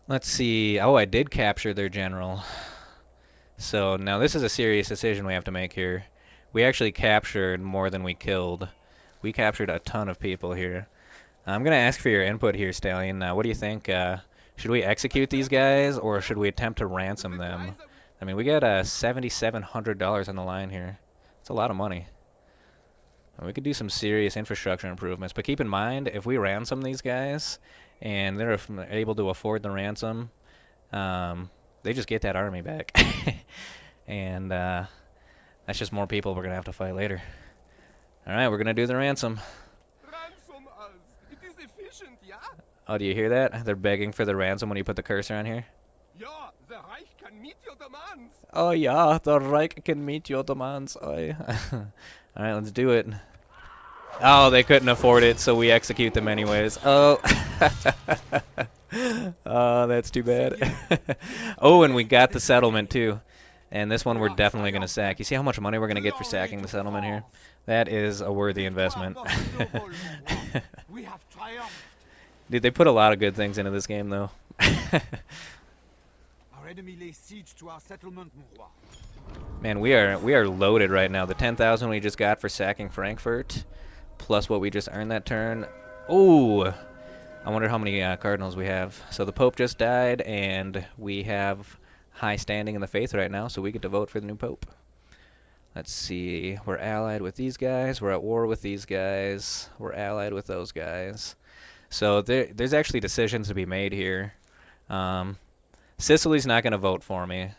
Let's see. Oh, I did capture their general. So now this is a serious decision we have to make here. We actually captured more than we killed. We captured a ton of people here. I'm going to ask for your input here, Stallion. What do you think? Should we execute these guys or should we attempt to ransom them? I mean, we got $7,700 on the line here. It's a lot of money. We could do some serious infrastructure improvements, but keep in mind, if we ransom these guys and they're able to afford the ransom, they just get that army back. And that's just more people we're going to have to fight later. Alright, we're going to do the ransom. Ransom us. It is efficient, yeah? Oh, do you hear that? They're begging for the ransom when you put the cursor on here. Yeah, the Reich can meet your demands. Oh yeah, the Reich can meet your demands. Alright, let's do it. Oh, they couldn't afford it, so we execute them anyways. Oh. Oh, that's too bad. Oh, and we got the settlement too. And this one we're definitely going to sack. You see how much money we're going to get for sacking the settlement here? That is a worthy investment. Dude, they put a lot of good things into this game, though. Our enemy lays siege to our settlement, mon roi. Man, we are loaded right now. The 10,000 we just got for sacking Frankfurt, plus what we just earned that turn. Ooh, I wonder how many cardinals we have. So the Pope just died, and we have high standing in the faith right now, so we get to vote for the new Pope. Let's see. We're allied with these guys. We're at war with these guys. We're allied with those guys. So there's actually decisions to be made here. Sicily's not going to vote for me.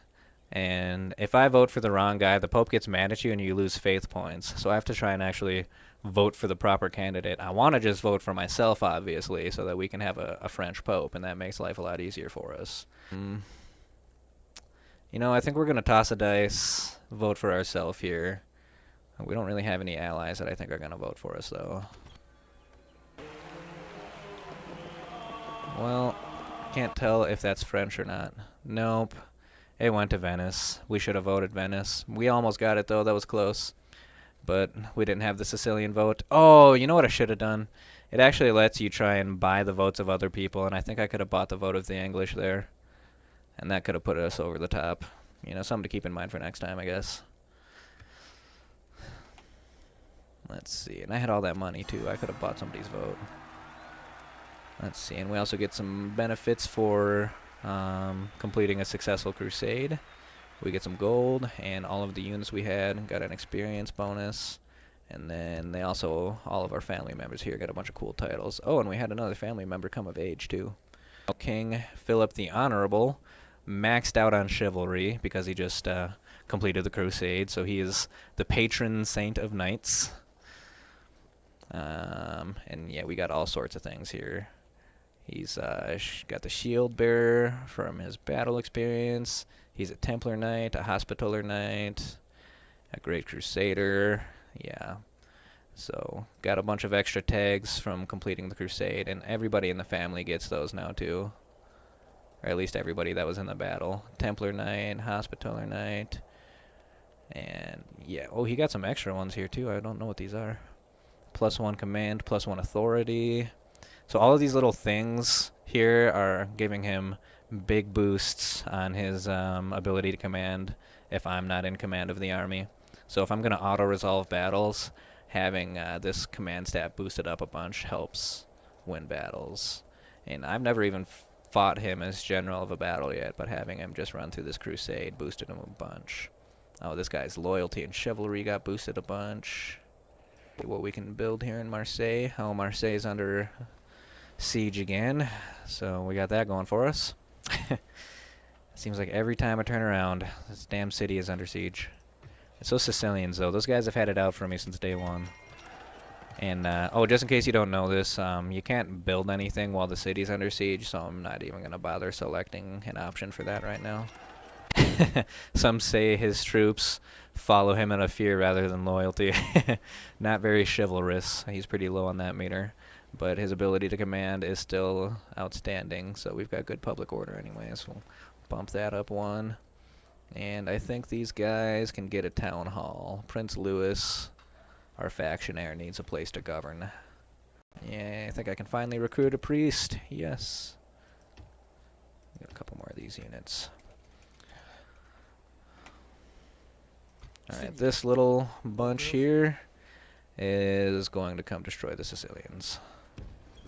And if I vote for the wrong guy, the Pope gets mad at you and you lose faith points. So I have to try and actually vote for the proper candidate. I want to just vote for myself, obviously, so that we can have a French Pope, and that makes life a lot easier for us. You know, I think we're going to toss a dice, vote for ourselves here. We don't really have any allies that I think are going to vote for us, though. Well, can't tell if that's French or not. Nope. It went to Venice. We should have voted Venice. We almost got it, though. That was close. But we didn't have the Sicilian vote. Oh, you know what I should have done? It actually lets you try and buy the votes of other people, and I think I could have bought the vote of the English there. And that could have put us over the top. You know, something to keep in mind for next time, I guess. Let's see. And I had all that money, too. I could have bought somebody's vote. Let's see. And we also get some benefits for completing a successful crusade. We get some gold, and all of the units we had got an experience bonus. And then they also, all of our family members here got a bunch of cool titles. Oh, and we had another family member come of age, too. King Philip the Honorable maxed out on chivalry because he just completed the crusade, so he is the patron saint of knights. And yeah, we got all sorts of things here. He's got the shield bearer from his battle experience. He's a Templar knight, a Hospitaller knight, a Great Crusader. Yeah. So got a bunch of extra tags from completing the crusade, and everybody in the family gets those now too. Or at least everybody that was in the battle. Templar Knight, Hospitaller Knight. And yeah, oh, he got some extra ones here too. I don't know what these are. +1 command, +1 authority. So all of these little things here are giving him big boosts on his ability to command if I'm not in command of the army. So if I'm going to auto-resolve battles, having this command stat boosted up a bunch helps win battles. And I've never even fought him as general of a battle yet, but having him just run through this crusade boosted him a bunch. Oh, this guy's loyalty and chivalry got boosted a bunch. What we can build here in Marseille. Oh, Marseille's under siege again, so we got that going for us. Seems like every time I turn around, this damn city is under siege. It's those Sicilians, though. Those guys have had it out for me since day one. And, oh, just in case you don't know this, you can't build anything while the city's under siege, so I'm not even going to bother selecting an option for that right now. Some say his troops follow him out of fear rather than loyalty. Not very chivalrous. He's pretty low on that meter. But his ability to command is still outstanding, so we've got good public order anyways. We'll bump that up one. And I think these guys can get a town hall. Prince Louis, our factionaire, needs a place to govern. Yeah, I think I can finally recruit a priest. Yes. Got a couple more of these units. Alright, this little bunch here is going to come destroy the Sicilians.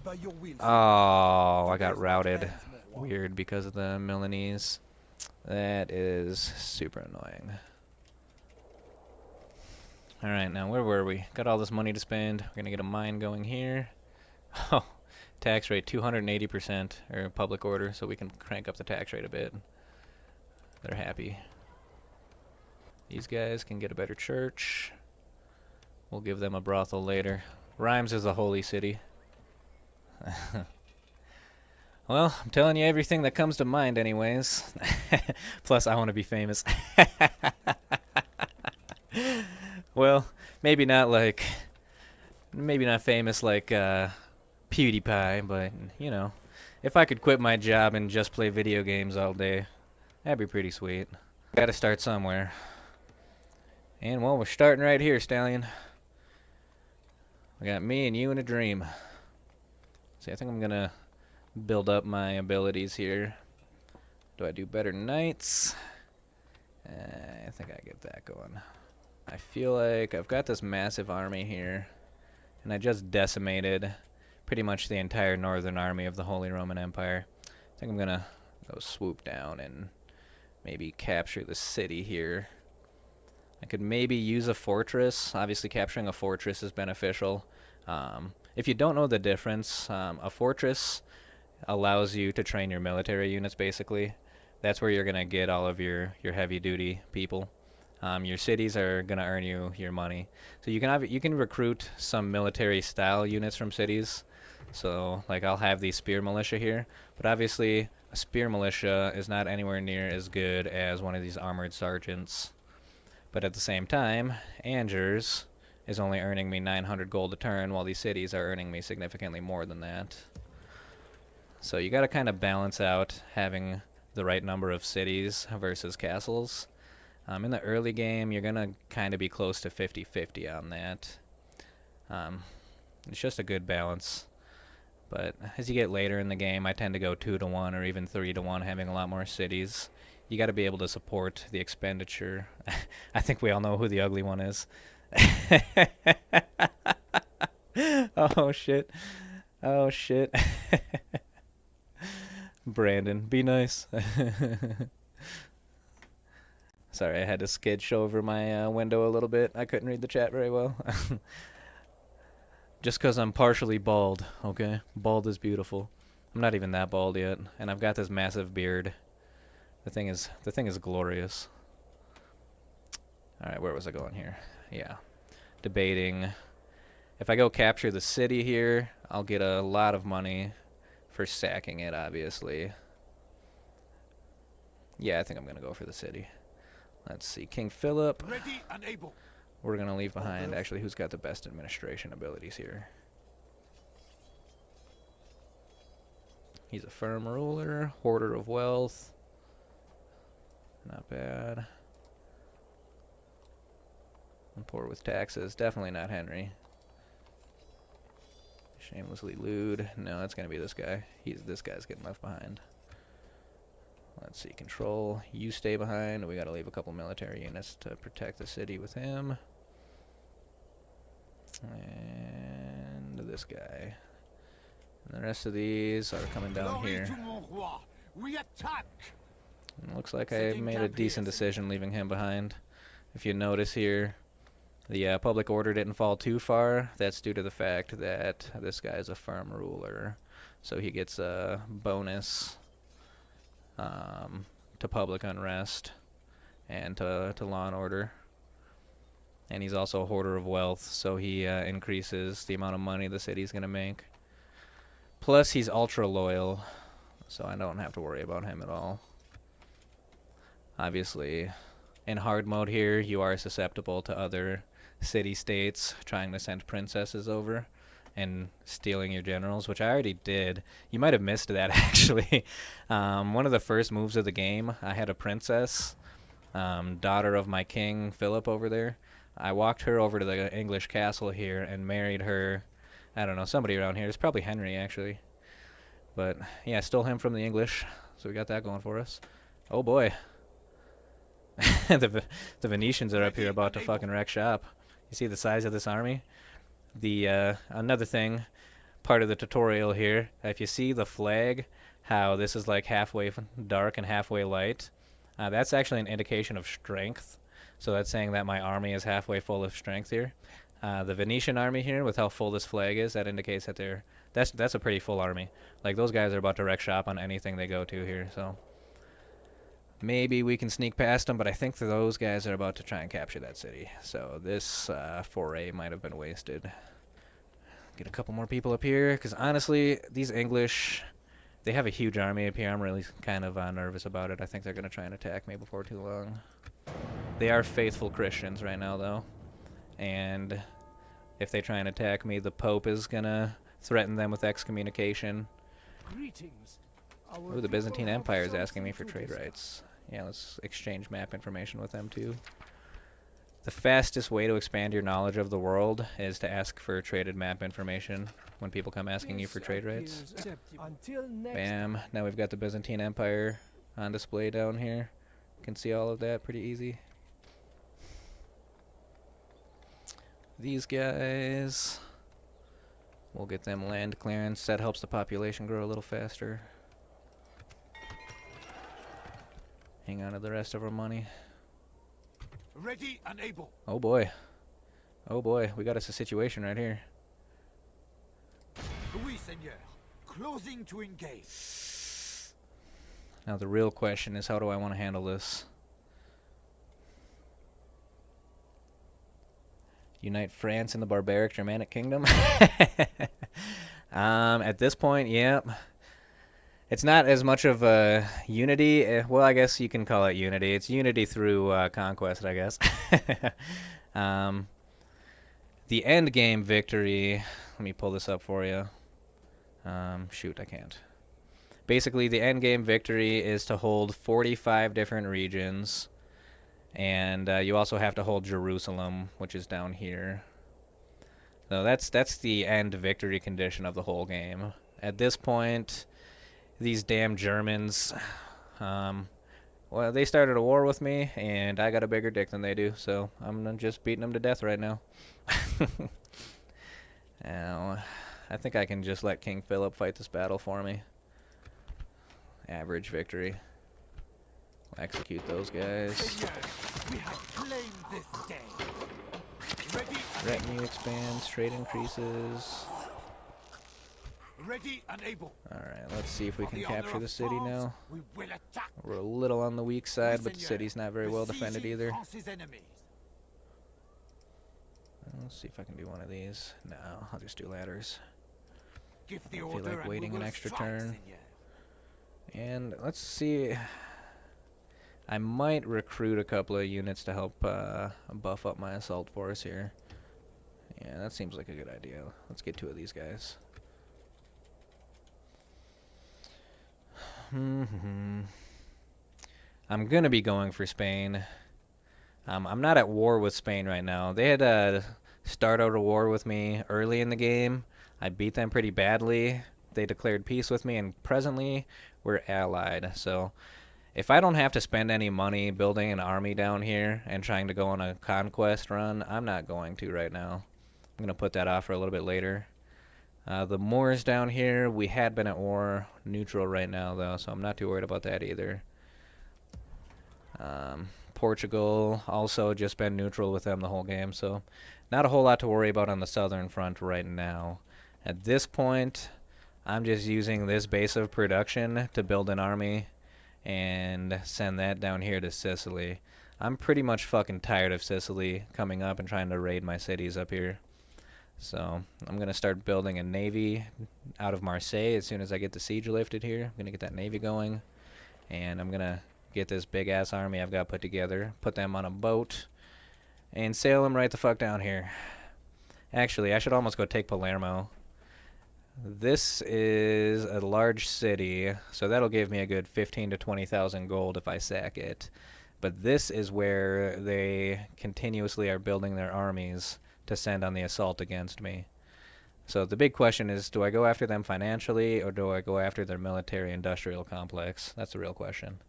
By your will. Oh, I got routed. Weird because of the Milanese. That is super annoying. Alright, now where were we? Got all this money to spend. We're gonna get a mine going here. Oh, tax rate 280%, or public order, so we can crank up the tax rate a bit. They're happy. These guys can get a better church. We'll give them a brothel later. Rhymes is a holy city. Well, I'm telling you everything that comes to mind anyways. Plus, I want to be famous. Well, maybe not famous like PewDiePie, but, you know, if I could quit my job and just play video games all day, that'd be pretty sweet. Gotta start somewhere. And, well, we're starting right here, Stallion. We got me and you and a dream. See, I think I'm gonna build up my abilities here. Do I do better knights? I think I get that going. I feel like I've got this massive army here, and I just decimated pretty much the entire northern army of the Holy Roman Empire. I think I'm gonna go swoop down and maybe capture the city here. I could maybe use a fortress. Obviously, capturing a fortress is beneficial. If you don't know the difference, a fortress allows you to train your military units, basically. That's where you're going to get all of your heavy-duty people. Your cities are going to earn you your money. So you can recruit some military-style units from cities. So, like, I'll have the spear militia here. But obviously, a spear militia is not anywhere near as good as one of these armored sergeants. But at the same time, Angers is only earning me 900 gold a turn, while these cities are earning me significantly more than that. So you got to kind of balance out having the right number of cities versus castles. In the early game, you're going to kind of be close to 50-50 on that. It's just a good balance. But as you get later in the game, I tend to go 2-to-1 or even 3-to-1, having a lot more cities. You got to be able to support the expenditure. I think we all know who the ugly one is. Oh, shit. Oh, shit. Brandon, be nice. Sorry, I had to sketch over my window a little bit. I couldn't read the chat very well. Just because I'm partially bald, okay? Bald is beautiful. I'm not even that bald yet, and I've got this massive beard. The thing is glorious. Alright, where was I going here? Yeah. Debating. If I go capture the city here, I'll get a lot of money for sacking it, obviously. Yeah, I think I'm going to go for the city. Let's see. King Philip. Ready and able. We're going to leave behind, actually, who's got the best administration abilities here. He's a firm ruler, hoarder of wealth. Not bad. And poor with taxes. Definitely not Henry. Shamelessly lewd. No, that's going to be this guy. This guy's getting left behind. Let's see. Control. You stay behind. We got to leave a couple military units to protect the city with him. And this guy. And the rest of these are coming down here. We attack. It looks like I made a decent decision leaving him behind. If you notice here, the public order didn't fall too far. That's due to the fact that this guy is a firm ruler. So he gets a bonus to public unrest and to law and order. And he's also a hoarder of wealth, so he increases the amount of money the city's going to make. Plus, he's ultra loyal, so I don't have to worry about him at all. Obviously, in hard mode here, you are susceptible to other city-states trying to send princesses over and stealing your generals, which I already did. You might have missed that, actually. One of the first moves of the game, I had a princess, daughter of my king, Philip, over there. I walked her over to the English castle here and married her. I don't know, somebody around here. It's probably Henry, actually. But, yeah, I stole him from the English. So we got that going for us. Oh boy. The Venetians are up here about to fucking wreck shop. You see the size of this army? The another thing, part of the tutorial here, if you see the flag, how this is like halfway dark and halfway light, that's actually an indication of strength. So that's saying that my army is halfway full of strength here. The Venetian army here, with how full this flag is, that indicates that that's a pretty full army. Like, those guys are about to wreck shop on anything they go to here, so maybe we can sneak past them, but I think those guys are about to try and capture that city. So this foray might have been wasted. Get a couple more people up here, because honestly, these English, they have a huge army up here. I'm really kind of nervous about it. I think they're going to try and attack me before too long. They are faithful Christians right now, though. And if they try and attack me, the Pope is going to threaten them with excommunication. Greetings. Ooh, the Byzantine Empire is asking me for trade rights. Yeah, let's exchange map information with them, too. The fastest way to expand your knowledge of the world is to ask for traded map information when people come asking you for trade rights. Bam. Now we've got the Byzantine Empire on display down here. You can see all of that pretty easy. These guys, we'll get them land clearance. That helps the population grow a little faster. Hang on to the rest of our money. Ready and able. Oh boy. Oh boy, we got us a situation right here. Oui, seigneur. Closing to engage. Now the real question is, how do I want to handle this? Unite France and the barbaric Germanic kingdom? At this point, yep. It's not as much of a unity. Well, I guess you can call it unity. It's unity through conquest, I guess. The end game victory, let me pull this up for you. Shoot, I can't. Basically, the end game victory is to hold 45 different regions. And you also have to hold Jerusalem, which is down here. So that's the end victory condition of the whole game. At this point, these damn Germans, well, they started a war with me, and I got a bigger dick than they do, so I'm just beating them to death right now. Now, I think I can just let King Philip fight this battle for me. Average victory. We'll execute those guys. Seigneur, we have claimed this day. Ready. Retinue expands, trade increases. Ready and able. Alright, let's see if we can For the honor capture of the city France, now. We will attack. We're a little on the weak side, Oui, but the seigneur. city's not very well defended Besieging either. France's enemies. Let's see if I can do one of these. No, I'll just do ladders. Give the I feel order like and waiting we an will extra strike, turn. seigneur. And let's see. I might recruit a couple of units to help buff up my assault force here. Yeah, that seems like a good idea. Let's get 2 of these guys. I'm gonna be going for Spain. I'm not at war with Spain right now. They had start out a war with me early in the game. I beat them pretty badly. They declared peace with me, and presently we're allied. So if I don't have to spend any money building an army down here and trying to go on a conquest run, I'm not going to right now. I'm going to put that off for a little bit later. The Moors down here, we had been at war, neutral right now though, so I'm not too worried about that either. Portugal, also just been neutral with them the whole game, so not a whole lot to worry about on the southern front right now. At this point, I'm just using this base of production to build an army and send that down here to Sicily. I'm pretty much fucking tired of Sicily coming up and trying to raid my cities up here. So I'm going to start building a navy out of Marseille as soon as I get the siege lifted here. I'm going to get that navy going, and I'm going to get this big-ass army I've got put together, put them on a boat, and sail them right the fuck down here. Actually, I should almost go take Palermo. This is a large city, so that'll give me a good 15 to 20,000 gold if I sack it. But this is where they continuously are building their armies to send on the assault against me. So the big question is, do I go after them financially or do I go after their military-industrial complex? That's the real question.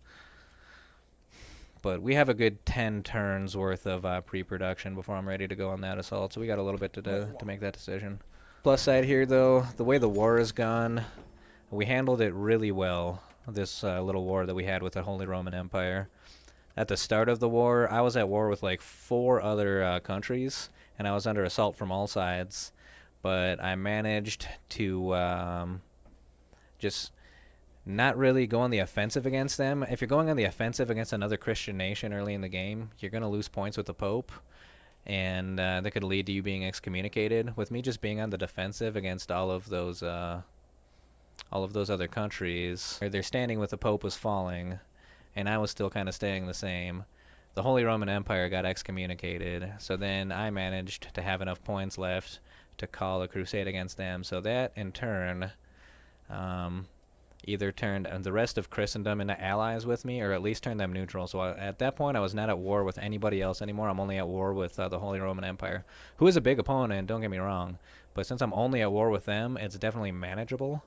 But we have a good 10 turns worth of pre-production before I'm ready to go on that assault, so we got a little bit to make that decision. Plus side here, though, the way the war has gone, we handled it really well, this little war that we had with the Holy Roman Empire. At the start of the war, I was at war with like 4 other countries, and I was under assault from all sides. But I managed to just not really go on the offensive against them. If you're going on the offensive against another Christian nation early in the game, you're going to lose points with the Pope, and that could lead to you being excommunicated. With me just being on the defensive against all of those other countries, their standing with the Pope was falling, and I was still kind of staying the same. The Holy Roman Empire got excommunicated, so then I managed to have enough points left to call a crusade against them. So that, in turn, either turned the rest of Christendom into allies with me, or at least turned them neutral. So at that point, I was not at war with anybody else anymore. I'm only at war with the Holy Roman Empire, who is a big opponent, don't get me wrong. But since I'm only at war with them, it's definitely manageable,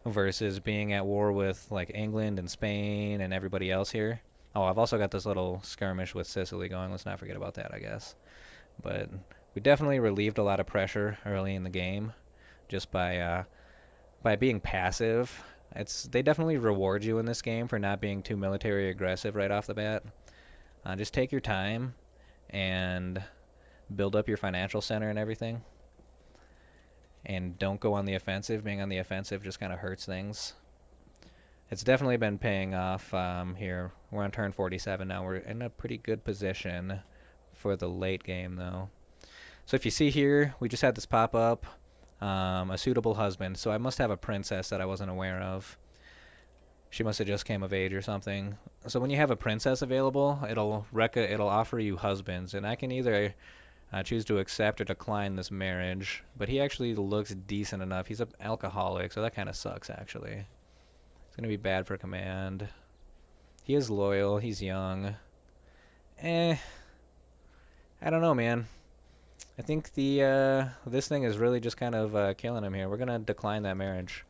versus being at war with like England and Spain and everybody else here. Oh, I've also got this little skirmish with Sicily going. Let's not forget about that, I guess. But we definitely relieved a lot of pressure early in the game just by being passive. They definitely reward you in this game for not being too military aggressive right off the bat. Just take your time and build up your financial center and everything. And don't go on the offensive. Being on the offensive just kind of hurts things. It's definitely been paying off here. We're on turn 47 now. We're in a pretty good position for the late game, though. So if you see here, we just had this pop up, a suitable husband. So I must have a princess that I wasn't aware of. She must have just came of age or something. So when you have a princess available, it'll offer you husbands, and I can either choose to accept or decline this marriage. But he actually looks decent enough. He's an alcoholic, so that kind of sucks, actually. It's gonna be bad for command. He is loyal. He's young. I don't know, man. I think this thing is really just kind of killing him here. We're gonna decline that marriage.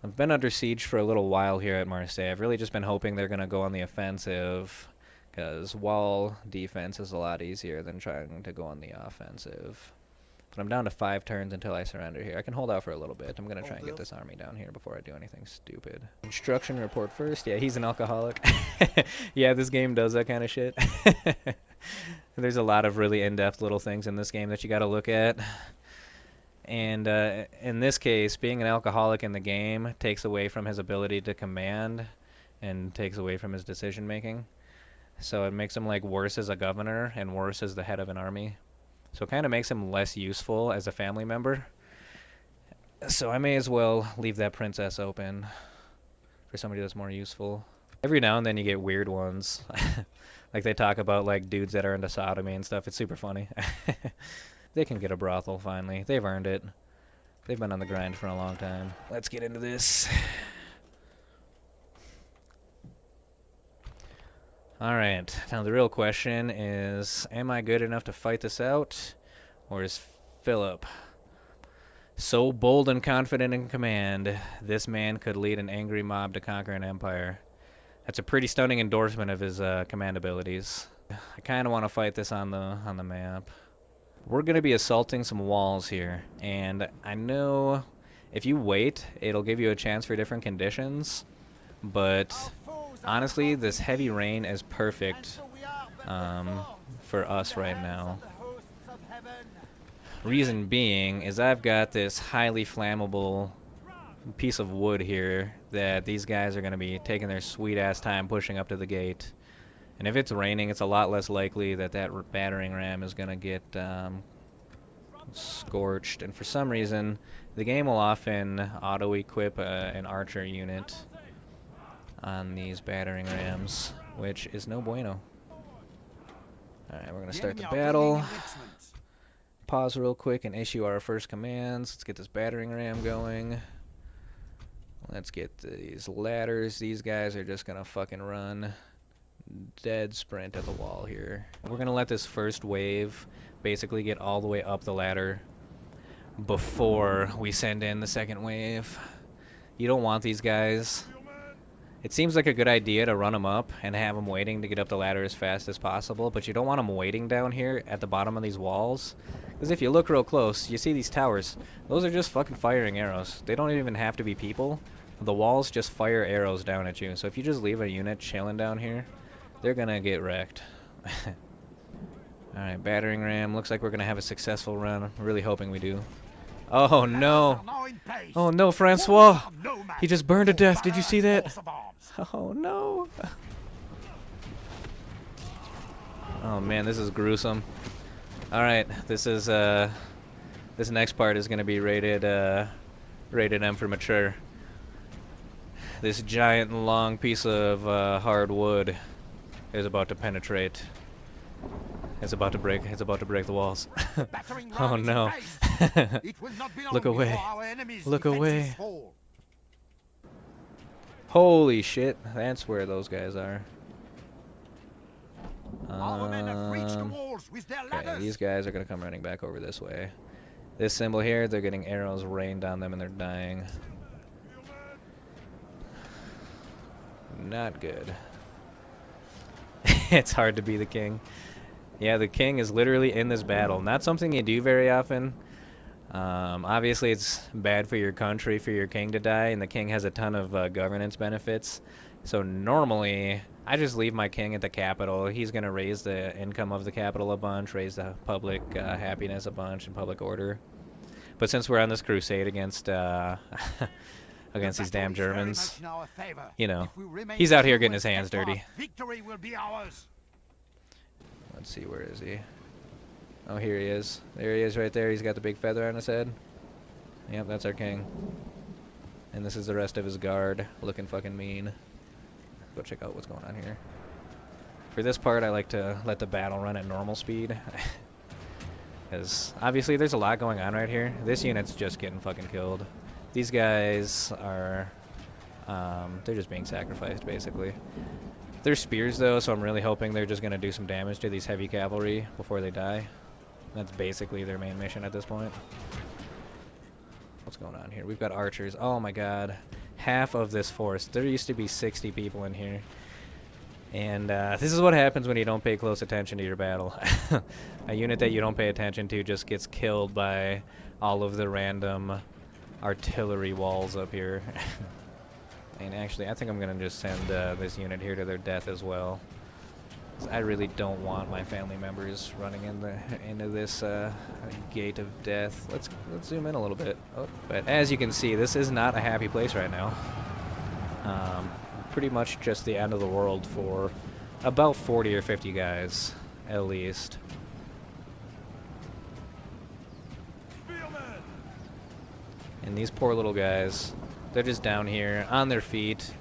I've been under siege for a little while here at Marseille. I've really just been hoping they're gonna go on the offensive, because wall defense is a lot easier than trying to go on the offensive. But I'm down to 5 turns until I surrender here. I can hold out for a little bit. I'm gonna try and get this army down here before I do anything stupid. Instruction report first. Yeah, he's an alcoholic. Yeah, this game does that kind of shit. There's a lot of really in-depth little things in this game that you got to look at. And in this case, being an alcoholic in the game takes away from his ability to command and takes away from his decision-making. So it makes him like worse as a governor and worse as the head of an army. So it kind of makes him less useful as a family member. So I may as well leave that princess open for somebody that's more useful. Every now and then you get weird ones. Like they talk about like dudes that are into sodomy and stuff. It's super funny. They can get a brothel finally. They've earned it. They've been on the grind for a long time. Let's get into this. Alright, now the real question is, am I good enough to fight this out? Or is Philip so bold and confident in command, this man could lead an angry mob to conquer an empire? That's a pretty stunning endorsement of his command abilities. I kind of want to fight this on the map. We're going to be assaulting some walls here, and I know if you wait, it'll give you a chance for different conditions, but honestly, this heavy rain is perfect for us right now. Reason being is I've got this highly flammable piece of wood here that these guys are going to be taking their sweet ass time pushing up to the gate. And if it's raining, it's a lot less likely that that battering ram is going to get scorched. And for some reason, the game will often auto-equip an archer unit on these battering rams, which is no bueno. Alright, we're going to start the battle. Pause real quick and issue our first commands. Let's get this battering ram going. Let's get these ladders. These guys are just going to fucking run dead sprint at the wall here. We're going to let this first wave basically get all the way up the ladder before we send in the second wave. You don't want these guys. It seems like a good idea to run them up and have them waiting to get up the ladder as fast as possible, but you don't want them waiting down here at the bottom of these walls. Because if you look real close, you see these towers. Those are just fucking firing arrows. They don't even have to be people. The walls just fire arrows down at you. So if you just leave a unit chilling down here, they're gonna get wrecked. Alright, battering ram. Looks like we're gonna have a successful run. I'm really hoping we do. Oh no! Oh no, Francois! He just burned to death. Did you see that? Oh no! Oh man, this is gruesome. Alright, this next part is gonna be rated M for mature. This giant long piece of hard wood is about to penetrate. It's about to break the walls. Oh no. Look away. Look away. Holy shit, that's where those guys are. Okay, these guys are gonna come running back over this way. This symbol here, they're getting arrows rained on them and they're dying. Not good. It's hard to be the king. Yeah, the king is literally in this battle. Not something you do very often. Obviously, it's bad for your country for your king to die, and the king has a ton of governance benefits. So normally, I just leave my king at the capital. He's going to raise the income of the capital a bunch, raise the public happiness a bunch, and public order. But since we're on this crusade against against these damn Germans, you know, he's out here getting his hands dirty. Victory will be ours. Let's see, where is he? Oh, here he is. There he is right there. He's got the big feather on his head. Yep, that's our king. And this is the rest of his guard, looking fucking mean. Go check out what's going on here. For this part, I like to let the battle run at normal speed. Because obviously there's a lot going on right here. This unit's just getting fucking killed. These guys are... they're just being sacrificed, basically. They're spears, though, so I'm really hoping they're just going to do some damage to these heavy cavalry before they die. That's basically their main mission at this point. What's going on here? We've got archers. Oh my god. Half of this force. There used to be 60 people in here. And this is what happens when you don't pay close attention to your battle. A unit that you don't pay attention to just gets killed by all of the random artillery walls up here. And actually, I think I'm going to just send this unit here to their death as well. 'Cause I really don't want my family members running into this gate of death. Let's zoom in a little bit. Oh, but as you can see, this is not a happy place right now. Pretty much just the end of the world for about 40 or 50 guys, at least. And these poor little guys... they're just down here, on their feet,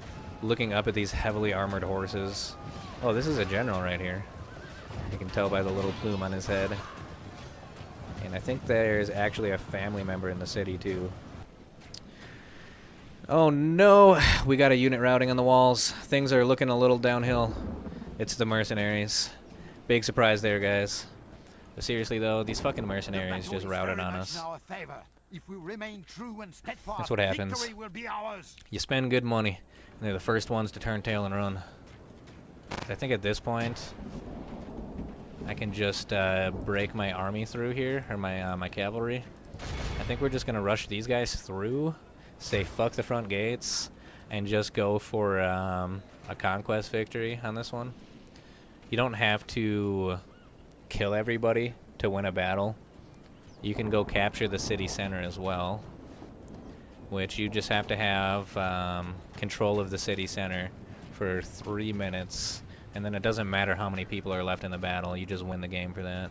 looking up at these heavily armored horses. Oh, this is a general right here. You can tell by the little plume on his head. And I think there's actually a family member in the city, too. Oh, no! We got a unit routing on the walls. Things are looking a little downhill. It's the mercenaries. Big surprise there, guys. But seriously, though, these fucking mercenaries just routed on us. If we remain true and steadfast, that's what happens. Victory will be ours. You spend good money, and they're the first ones to turn tail and run. I think at this point, I can just break my army through here, or my cavalry. I think we're just gonna rush these guys through, say fuck the front gates, and just go for a conquest victory on this one. You don't have to kill everybody to win a battle. You can go capture the city center as well, which you just have to have control of the city center for 3 minutes, and then it doesn't matter how many people are left in the battle, you just win the game for that.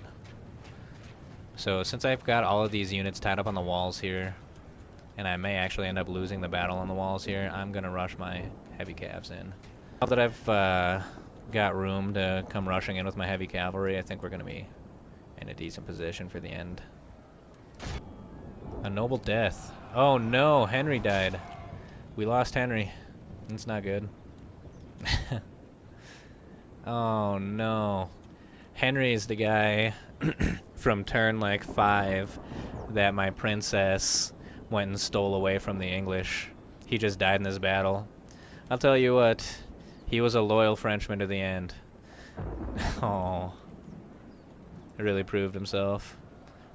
So since I've got all of these units tied up on the walls here, and I may actually end up losing the battle on the walls here, I'm going to rush my heavy cavs in. Now that I've got room to come rushing in with my heavy cavalry, I think we're going to be in a decent position for the end. A noble death. Oh no, Henry died. We lost Henry. That's not good. Oh no. Henry is the guy from turn like 5 that my princess went and stole away from the English. He just died in this battle. I'll tell you what, he was a loyal Frenchman to the end. Oh, he really proved himself.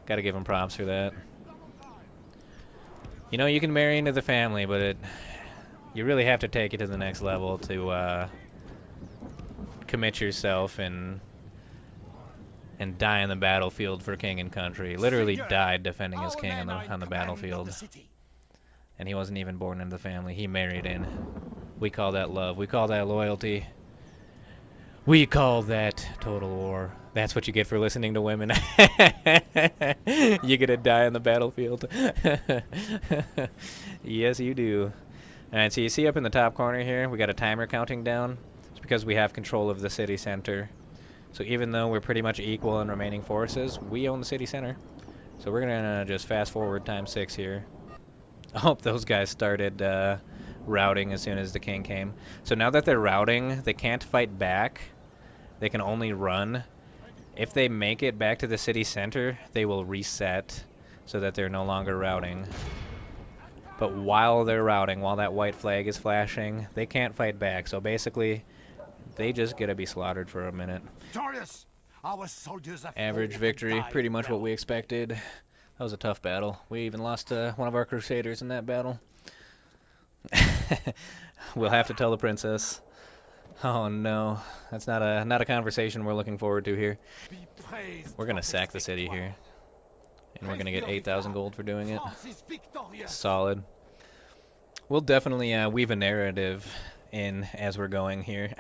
Gotta give him props for that. You know, you can marry into the family, but you really have to take it to the next level to commit yourself and die in the battlefield for king and country. Literally died defending his king on the battlefield. And he wasn't even born into the family. He married in. We call that love. We call that loyalty. We call that total war. That's what you get for listening to women. You're gonna die on the battlefield. Yes, you do. Alright, so you see up in the top corner here, we got a timer counting down. It's because we have control of the city center. So even though we're pretty much equal in remaining forces, we own the city center. So we're gonna just fast forward ×6 here. I hope those guys started routing as soon as the king came. So now that they're routing, they can't fight back. They can only run. If they make it back to the city center, they will reset so that they're no longer routing. But while they're routing, while that white flag is flashing, they can't fight back. So basically, they just get to be slaughtered for a minute. Victorious! Our soldiers have Average victory, pretty much what we expected. That was a tough battle. We even lost one of our crusaders in that battle. We'll have to tell the princess. Oh no, that's not a conversation we're looking forward to here. We're gonna sack the city here, and we're gonna get 8,000 gold for doing it. Solid. We'll definitely weave a narrative in as we're going here.